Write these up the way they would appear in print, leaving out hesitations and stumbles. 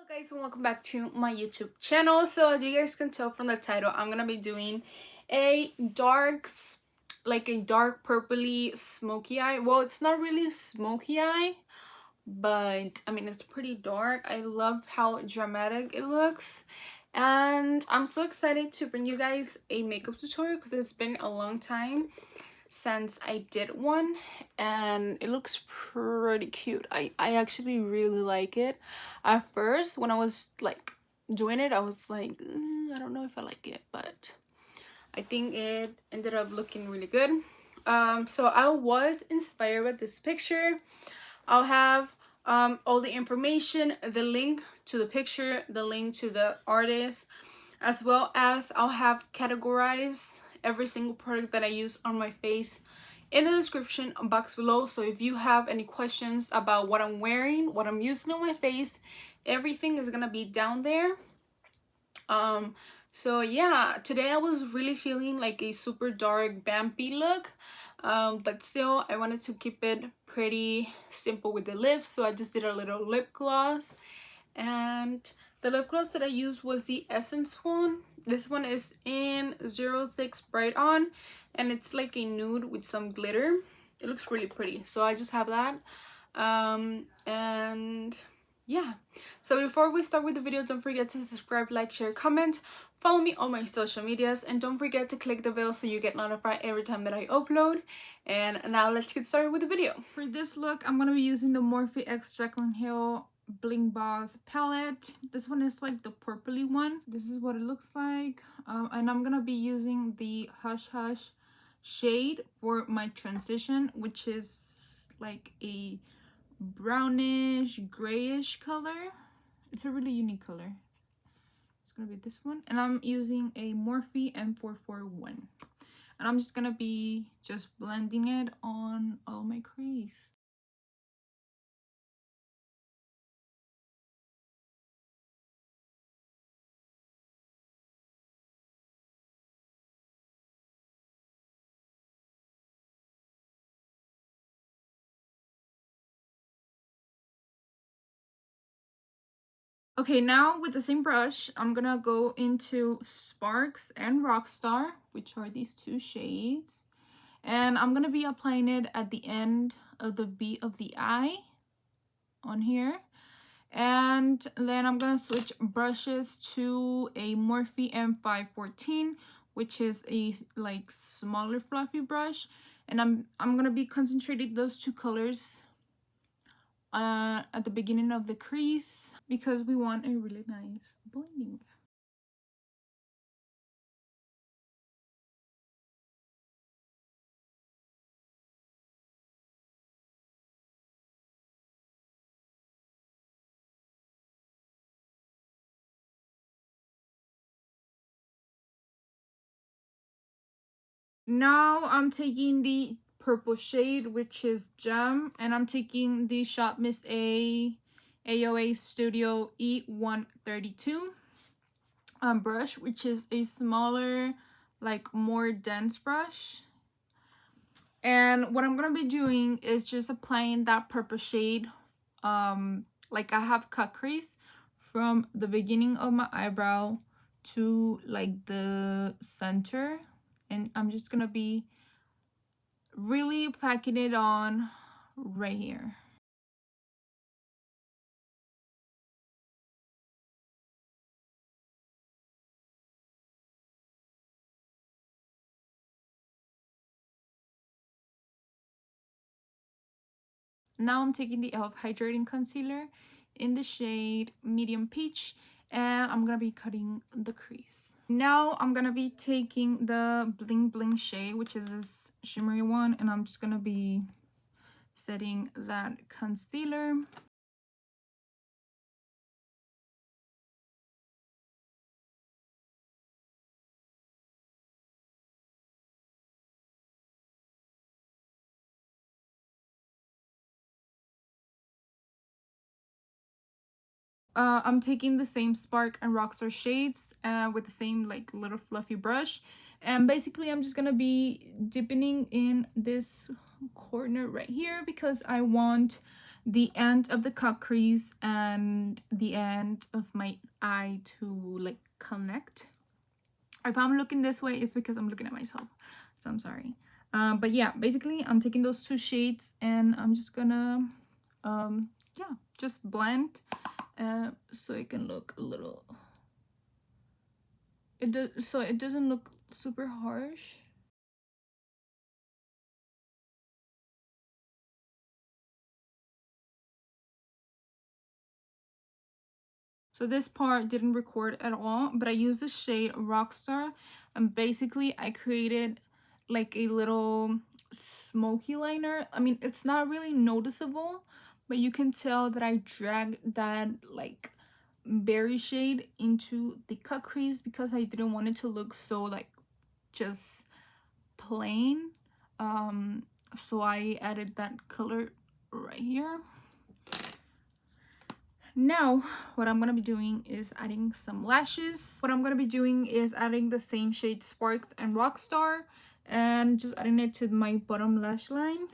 Hello guys and welcome back to my YouTube channel. So as you guys can tell from the title, I'm gonna be doing a dark purpley smoky eye. Well, it's not really smoky eye, but I mean it's pretty dark. I love how dramatic it looks, and I'm so excited to bring you guys a makeup tutorial because it's been a long time since I did one, and it looks pretty cute. I actually really like it. At first when I was like doing it, I was like, I don't know if I like it, but I think it ended up looking really good. So I was inspired by this picture. I'll have all the information, the link to the picture, the link to the artist, as well as I'll have categorized every single product that I use on my face in the description box below. So if you have any questions about what I'm wearing, what I'm using on my face, everything is gonna be down there. So yeah, today I was really feeling like a super dark vampy look, but still I wanted to keep it pretty simple with the lips, so I just did a little lip gloss. And the lip gloss that I used was the Essence one. This one is in 06 Bright On, and it's like a nude with some glitter. It looks really pretty, so I just have that. And yeah, so before we start with the video, don't forget to subscribe, like, share, comment, follow me on my social medias, and don't forget to click the bell so you get notified every time that I upload. And now let's get started with the video. For this look, I'm gonna be using the Morphe x Jaclyn Hill Bling Boss palette. This one is like the purpley one. This is what it looks like, and I'm gonna be using the Hush Hush shade for my transition, which is like a brownish grayish color. It's a really unique color. It's gonna be this one, and I'm using a Morphe M441, and I'm just gonna be blending it on all my crease. Okay, now with the same brush, I'm gonna go into Sparks and Rockstar, which are these two shades. And I'm gonna be applying it at the end of the V of the eye on here. And then I'm gonna switch brushes to a Morphe M514, which is a like smaller fluffy brush. And I'm gonna be concentrating those two colors at the beginning of the crease because we want a really nice blending. Now I'm taking the purple shade, which is Gem, and I'm taking the Shop Miss AOA Studio E132 brush, which is a smaller, like more dense brush. And what I'm gonna be doing is just applying that purple shade, like I have cut crease from the beginning of my eyebrow to like the center, and I'm just gonna be really packing it on right here. Now I'm taking the ELF Hydrating Concealer in the shade Medium Peach, and I'm gonna be cutting the crease. Now I'm gonna be taking the Bling Bling shade, which is this shimmery one, and I'm just gonna be setting that concealer. I'm taking the same Spark and Rockstar shades with the same like little fluffy brush, and basically I'm just gonna be deepening in this corner right here because I want the end of the cut crease and the end of my eye to like connect. If I'm looking this way, it's because I'm looking at myself, so I'm sorry. But yeah, basically I'm taking those two shades and I'm just gonna yeah, just blend so it can look a little, so it doesn't look super harsh. So this part didn't record at all, but I used the shade Rockstar, and basically I created like a little smoky liner. I mean, it's not really noticeable, but you can tell that I dragged that like berry shade into the cut crease because I didn't want it to look so like just plain. So I added that color right here. Now what I'm gonna be doing is adding some lashes. What I'm gonna be doing is adding the same shade Sparks and Rockstar and just adding it to my bottom lash line.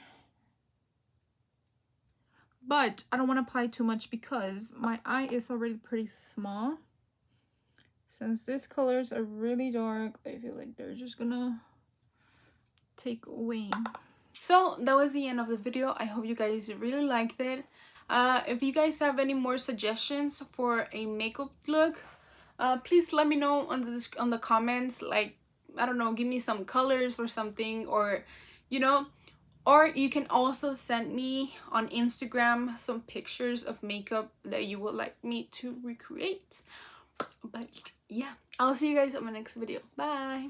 But I don't want to apply too much because my eye is already pretty small. Since these colors are really dark, I feel like they're just gonna take away. So that was the end of the video. I hope you guys really liked it. If you guys have any more suggestions for a makeup look, please let me know on the comments. Like, I don't know, give me some colors or something, or you know, or you can also send me on Instagram some pictures of makeup that you would like me to recreate. But yeah, I'll see you guys on my next video. Bye.